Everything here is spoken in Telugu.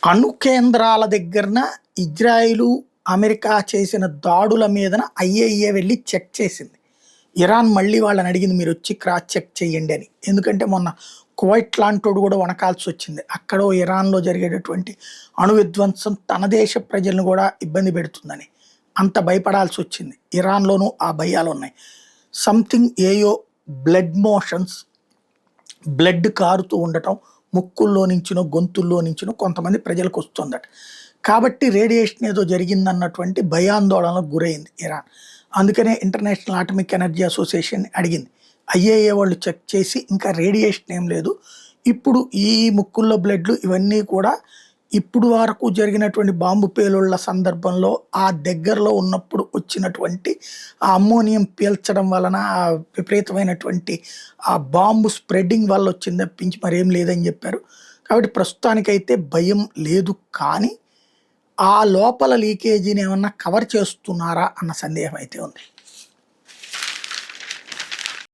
అణు కేంద్రాల దగ్గరన ఇజ్రాయిలు, అమెరికా చేసిన దాడుల మీదన ఐఏఈఏ వెళ్ళి చెక్ చేసింది. ఇరాన్ మళ్ళీ వాళ్ళని అడిగింది మీరొచ్చి క్రాస్ చెక్ చేయండి అని. ఎందుకంటే మొన్న కువైట్ లాంటోడు కూడా వనకాల్సొచ్చింది. అక్కడో ఇరాన్‌లో జరిగేటటువంటి అణు విధ్వంసం తన దేశ ప్రజలను కూడా ఇబ్బంది పెడుతుందని. అంత భయపడాల్సొచ్చింది. ఇరాన్‌లోనూ ఆ భయాలున్నాయి. సంథింగ్ ఏయో బ్లడ్ మోషన్స్, బ్లడ్ కారుతూ ఉండటం, ముక్కుల్లో నుంచినో, గొంతుల్లో నుంచినో కొంతమంది ప్రజలకు వస్తుందట. కాబట్టి రేడియేషన్ ఏదో జరిగిందన్నటువంటి భయాందోళనలకు గురైంది ఇరాన్. అందుకనే ఇంటర్నేషనల్ అటామిక్ ఎనర్జీ అసోసియేషన్ అడిగింది. ఐఏఏ వాళ్ళు చెక్ చేసి ఇంకా రేడియేషన్ ఏం లేదు. ఇప్పుడు ఈ ముక్కుల్లో బ్లడ్లు ఇవన్నీ కూడా ఇప్పుడు వరకు జరిగినటువంటి బాంబు పేలుళ్ల సందర్భంలో ఆ దగ్గరలో ఉన్నప్పుడు వచ్చినటువంటి ఆ అమ్మోనియం పీల్చడం వలన ఆ విపరీతమైనటువంటి ఆ బాంబు స్ప్రెడ్డింగ్ వల్ల వచ్చింది తప్పించి మరేం లేదని చెప్పారు. కాబట్టి ప్రస్తుతానికైతే భయం లేదు. కానీ ఆ లోపల లీకేజీని ఏమన్నా కవర్ చేస్తున్నారా అన్న సందేహం అయితే ఉంది.